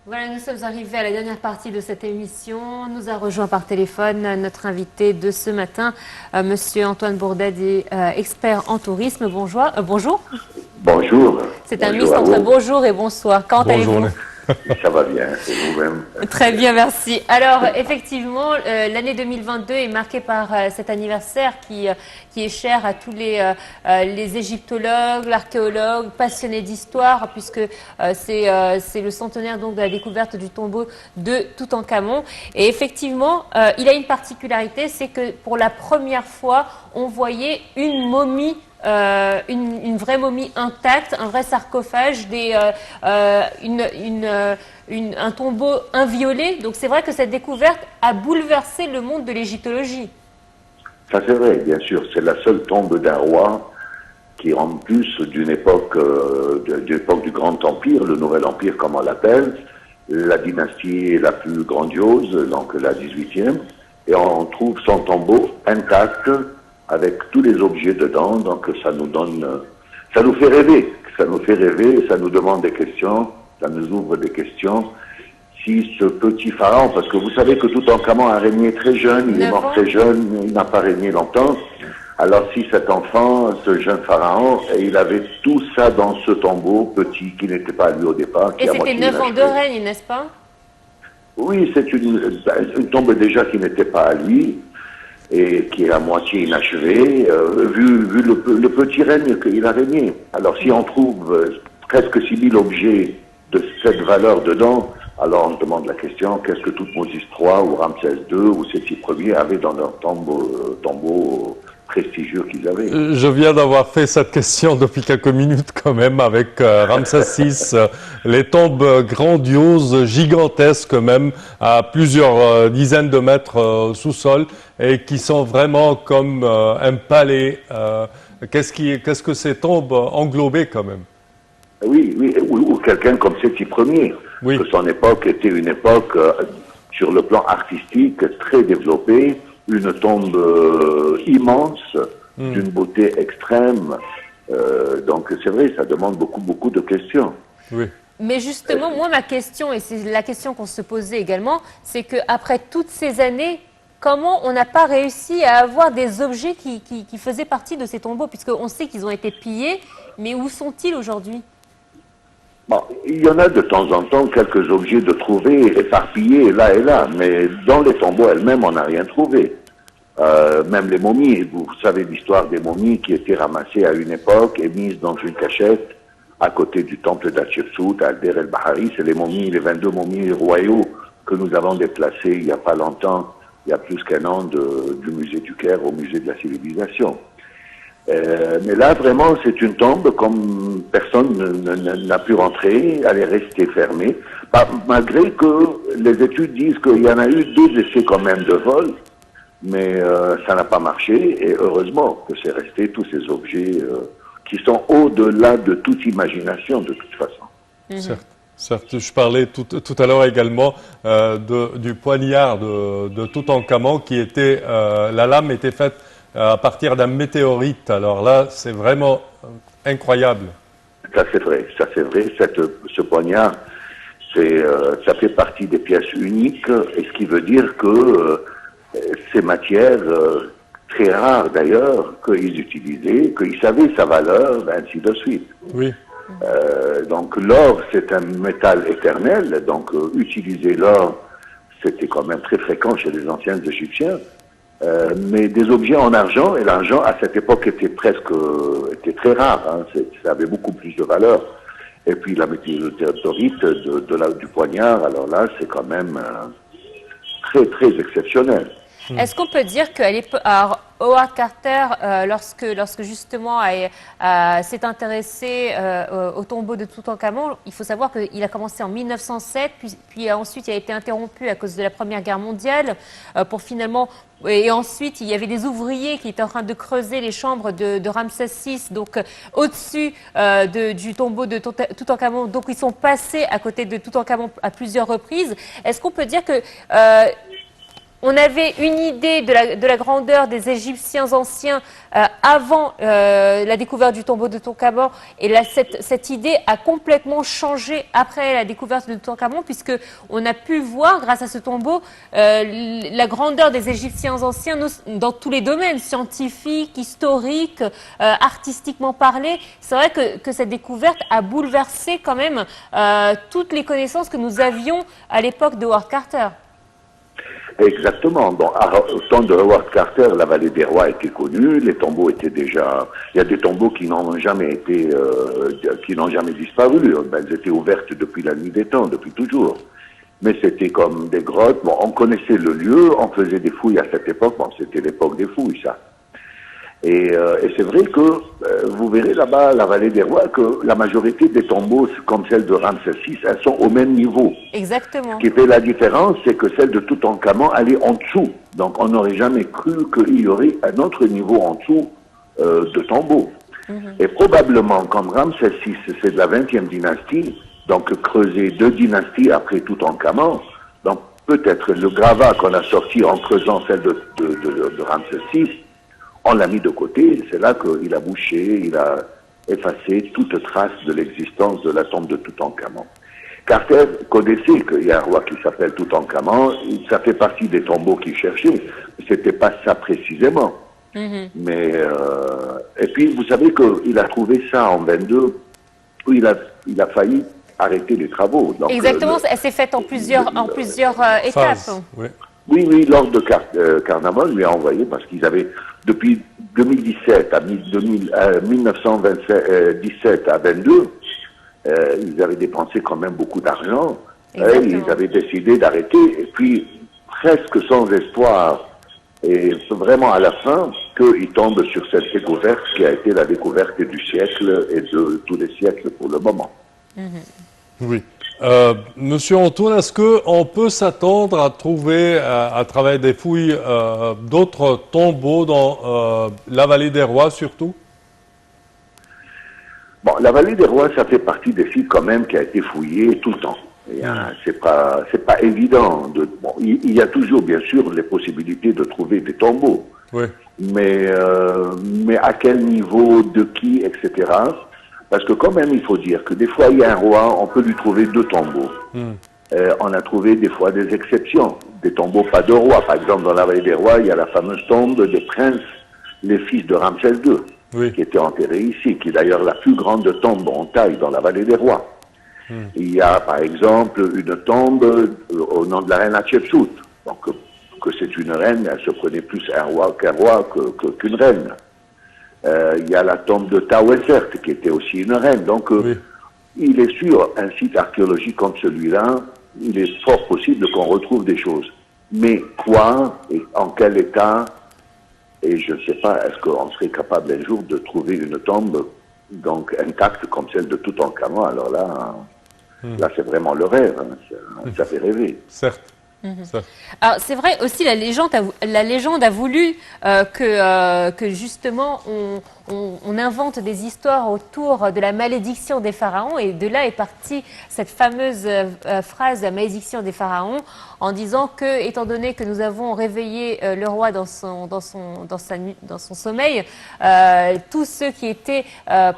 Voilà, nous sommes arrivés à la dernière partie de cette émission. Nous a rejoint par téléphone notre invité de ce matin, Monsieur Antoine Bourdadi, expert en tourisme. Bonjour. Bonjour. Bonjour. C'est un Bonjour mix à entre vous. bonjour et bonsoir. Comment Bonjour. allez-vous? Ça va bien, et vous-même? Très bien, merci. Alors, effectivement, l'année 2022 est marquée par cet anniversaire qui est cher à tous les égyptologues, l'archéologues, passionnés d'histoire, puisque c'est le centenaire donc, de la découverte du tombeau de Toutankhamon. Et effectivement, il a une particularité, c'est que pour la première fois, on voyait une momie une vraie momie intacte, un vrai sarcophage, un tombeau inviolé. Donc c'est vrai que cette découverte a bouleversé le monde de l'égyptologie. Ça c'est vrai, bien sûr. C'est la seule tombe d'un roi qui, en plus d'une époque, du Grand Empire, le Nouvel Empire comme on l'appelle, la dynastie la plus grandiose, donc la 18e, et on trouve son tombeau intact avec tous les objets dedans, donc ça nous donne, ça nous fait rêver, ça nous demande des questions, ça nous ouvre des questions. Si ce petit pharaon, parce que vous savez que Toutankhamon a régné très jeune, il est mort très jeune, il n'a pas régné longtemps. Alors si cet enfant, ce jeune pharaon, il avait tout ça dans ce tombeau petit qui n'était pas à lui au départ. Et c'était 9 ans de règne, n'est-ce pas? Oui, c'est une tombe déjà qui n'était pas à lui et qui est à moitié inachevée, vu le petit règne qu'il a régné. Alors si on trouve presque 6000 objets de cette valeur dedans, alors on se demande la question, qu'est-ce que Toutmosis III ou Ramsès II ou ces 6 premiers avaient dans leur tombeau prestigieux qu'ils avaient? Je viens d'avoir fait cette question depuis quelques minutes quand même avec Ramsès VI, les tombes grandioses, gigantesques même, à plusieurs dizaines de mètres sous-sol et qui sont vraiment comme un palais. Qu'est-ce que ces tombes englobaient quand même? Oui, ou quelqu'un comme Séti Ier, Oui. que son époque était une époque, sur le plan artistique, très développée, une tombe immense, d'une beauté extrême. Donc c'est vrai, ça demande beaucoup de questions. Oui. Mais justement, moi, ma question, et c'est la question qu'on se posait également, c'est qu'après toutes ces années, comment on n'a pas réussi à avoir des objets qui faisaient partie de ces tombeaux, puisqu'on sait qu'ils ont été pillés, mais où sont-ils aujourd'hui? Bon, il y en a de temps en temps quelques objets de trouver éparpillés là et là, mais dans les tombeaux elles-mêmes, on n'a rien trouvé. Même les momies, vous savez l'histoire des momies qui étaient ramassées à une époque et mises dans une cachette à côté du temple d'Hatchepsout, à Der el-Bahari. C'est les 22 momies royaux que nous avons déplacés il n'y a pas longtemps, il y a plus qu'un an, du musée du Caire au musée de la civilisation. Mais là, vraiment, c'est une tombe comme personne n'a pu rentrer, elle est restée fermée, malgré que les études disent qu'il y en a eu 2 essais quand même de vol, mais ça n'a pas marché, et heureusement que c'est resté tous ces objets qui sont au-delà de toute imagination de toute façon. Certes, je parlais tout à l'heure également du poignard de Toutankhamon qui était, la lame était faite à partir d'un météorite. Alors là, c'est vraiment incroyable. Ça c'est vrai. Ce poignard, ça fait partie des pièces uniques, et ce qui veut dire que ces matières très rares d'ailleurs qu'ils utilisaient, qu'ils savaient sa valeur, ainsi de suite. Oui. Donc l'or, c'est un métal éternel, donc utiliser l'or, c'était quand même très fréquent chez les anciens Égyptiens. Mais des objets en argent, et l'argent à cette époque était très rare, hein, ça avait beaucoup plus de valeur. Et puis la météorite du poignard, alors là, c'est quand même très exceptionnel. Est-ce qu'on peut dire qu'à l'époque, Howard Carter, lorsque justement s'est intéressé au tombeau de Toutankhamon, il faut savoir qu'il a commencé en 1907, puis ensuite il a été interrompu à cause de la Première Guerre mondiale, et ensuite il y avait des ouvriers qui étaient en train de creuser les chambres de Ramsès VI, donc au-dessus du tombeau de Toutankhamon, donc ils sont passés à côté de Toutankhamon à plusieurs reprises. Est-ce qu'on peut dire que on avait une idée de la grandeur des Égyptiens anciens avant la découverte du tombeau de Toutankhamon. Et là, cette idée a complètement changé après la découverte de Toutankhamon, puisqu'on a pu voir, grâce à ce tombeau, la grandeur des Égyptiens anciens dans tous les domaines, scientifiques, historiques, artistiquement parlé. C'est vrai que cette découverte a bouleversé quand même toutes les connaissances que nous avions à l'époque de Howard Carter. Exactement. Bon, au temps de Howard Carter, la vallée des rois était connue, les tombeaux étaient déjà... Il y a des tombeaux qui n'ont jamais été... qui n'ont jamais disparu. Elles étaient ouvertes depuis la nuit des temps, depuis toujours. Mais c'était comme des grottes. Bon, on connaissait le lieu, on faisait des fouilles à cette époque. Bon, c'était l'époque des fouilles, ça. Et c'est vrai que vous verrez là-bas, la vallée des rois, que la majorité des tombeaux, comme celle de Ramsès VI, elles sont au même niveau. Exactement. Ce qui fait la différence, c'est que celle de Toutankhamon, elle est en dessous. Donc on n'aurait jamais cru qu'il y aurait un autre niveau en dessous de tombeaux. Et probablement, comme Ramsès VI, c'est de la 20e dynastie, donc creuser 2 dynasties après Toutankhamon, donc peut-être le gravat qu'on a sorti en creusant celle de Ramsès VI, on l'a mis de côté, c'est là qu'il a bouché, il a effacé toute trace de l'existence de la tombe de Toutankhamon. Carter connaissait qu'il y a un roi qui s'appelle Toutankhamon, ça fait partie des tombeaux qu'il cherchait, c'était pas ça précisément. Mais, et puis vous savez qu'il a trouvé ça en 22, où il a failli arrêter les travaux. Donc, exactement, elle s'est faite en plusieurs étapes. Oui, lors de Carnarvon lui a envoyé, parce qu'ils avaient, depuis 2017 à 1917 à 22, ils avaient dépensé quand même beaucoup d'argent. Ils avaient décidé d'arrêter, et puis presque sans espoir, et vraiment à la fin, qu'ils tombent sur cette découverte qui a été la découverte du siècle et de tous les siècles pour le moment. Oui. Monsieur Antoine, est-ce qu'on peut s'attendre à trouver, à travers des fouilles, d'autres tombeaux dans la vallée des rois surtout? Bon, la vallée des rois, ça fait partie des sites quand même qui a été fouillé tout le temps. C'est pas évident. Il y a toujours, bien sûr, les possibilités de trouver des tombeaux. Oui. Mais à quel niveau, de qui, etc. Parce que quand même, il faut dire que des fois, il y a un roi, on peut lui trouver 2 tombeaux. On a trouvé des fois des exceptions, des tombeaux pas de rois. Par exemple, dans la vallée des rois, il y a la fameuse tombe des princes, les fils de Ramsès II, qui étaient enterrés ici, qui est d'ailleurs la plus grande tombe en taille dans la vallée des rois. Il y a, par exemple, une tombe au nom de la reine Hatshepsut. Donc, que c'est une reine, elle se prenait plus un roi qu'une reine. Il y a la tombe de Tawesert, qui était aussi une reine. Donc, il est sûr, un site archéologique comme celui-là, il est fort possible qu'on retrouve des choses. Mais quoi et en quel état? Et je ne sais pas, est-ce qu'on serait capable un jour de trouver une tombe donc intacte comme celle de Toutankhamon? Alors là, c'est vraiment le rêve. Ça fait rêver. Certes. Alors c'est vrai aussi, la légende a voulu que justement on invente des histoires autour de la malédiction des pharaons, et de là est partie cette fameuse phrase, la malédiction des pharaons, en disant que, étant donné que nous avons réveillé le roi dans son sommeil, tous ceux qui étaient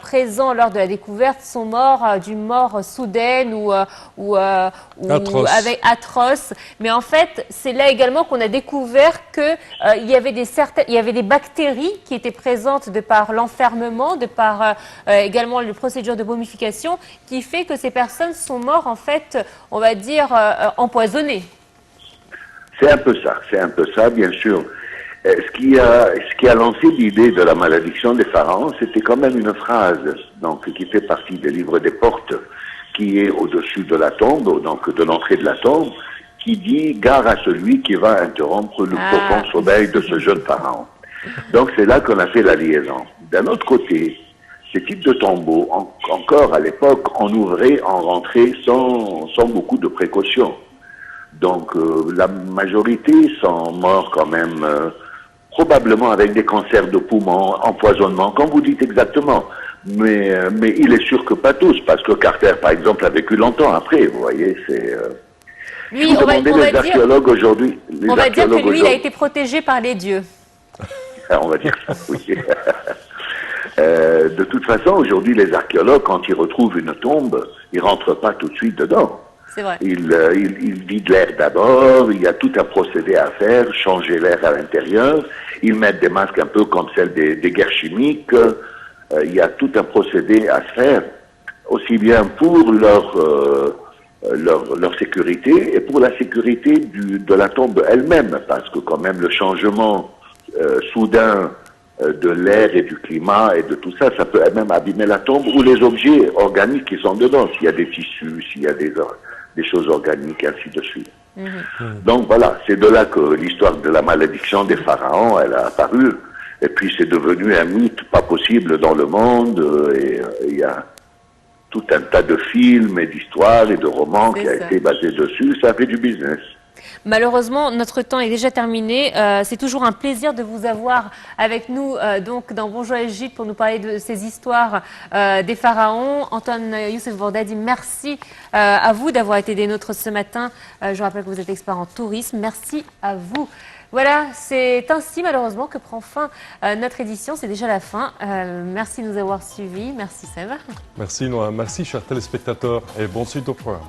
présents lors de la découverte sont morts d'une mort soudaine ou avec atroce. Mais en fait, c'est là également qu'on a découvert que il y avait des bactéries qui étaient présentes de par l'enfermement, de par également les procédures de momification, qui fait que ces personnes sont mortes, en fait, on va dire, empoisonnées. C'est un peu ça, bien sûr. Ce qui a lancé l'idée de la malédiction des pharaons, c'était quand même une phrase, donc, qui fait partie des livres des portes, qui est au-dessus de la tombe, donc de l'entrée de la tombe, qui dit « Gare à celui qui va interrompre le profond sommeil de ce jeune pharaon ». Donc c'est là qu'on a fait la liaison. D'un autre côté, ces types de tombeaux, encore à l'époque, on ouvrait, on rentrait sans beaucoup de précautions. Donc la majorité sont morts quand même, probablement avec des cancers de poumons, empoisonnement, comme vous dites exactement. Mais il est sûr que pas tous, parce que Carter, par exemple, a vécu longtemps après, vous voyez, Lui, Si vous demandez les archéologues aujourd'hui, on va dire que lui, il a été protégé par les dieux. On va dire ça, oui. De toute façon, aujourd'hui, les archéologues, quand ils retrouvent une tombe, ils rentrent pas tout de suite dedans. C'est vrai. Ils vident l'air d'abord, il y a tout un procédé à faire, changer l'air à l'intérieur. Ils mettent des masques un peu comme celles des guerres chimiques. Il y a tout un procédé à faire, aussi bien pour leur sécurité et pour la sécurité de la tombe elle-même, parce que quand même le changement soudain de l'air et du climat et de tout ça, ça peut même abîmer la tombe ou les objets organiques qui sont dedans, s'il y a des tissus, s'il y a des choses organiques, ainsi de suite. Donc voilà, c'est de là que l'histoire de la malédiction des pharaons, elle a apparu. Et puis c'est devenu un mythe pas possible dans le monde. Et il y a tout un tas de films et d'histoires et de romans qui a été basé dessus. Ça fait du business. Malheureusement, notre temps est déjà terminé. C'est toujours un plaisir de vous avoir avec nous donc dans Bonjour Égypte pour nous parler de ces histoires des pharaons. Antoine Youssef Bordadi, merci à vous d'avoir été des nôtres ce matin. Je rappelle que vous êtes expert en tourisme. Merci à vous. Voilà, c'est ainsi malheureusement que prend fin notre édition. C'est déjà la fin. Merci de nous avoir suivis. Merci Sèvres. Merci Noah. Merci chers téléspectateurs et bonne suite au programme.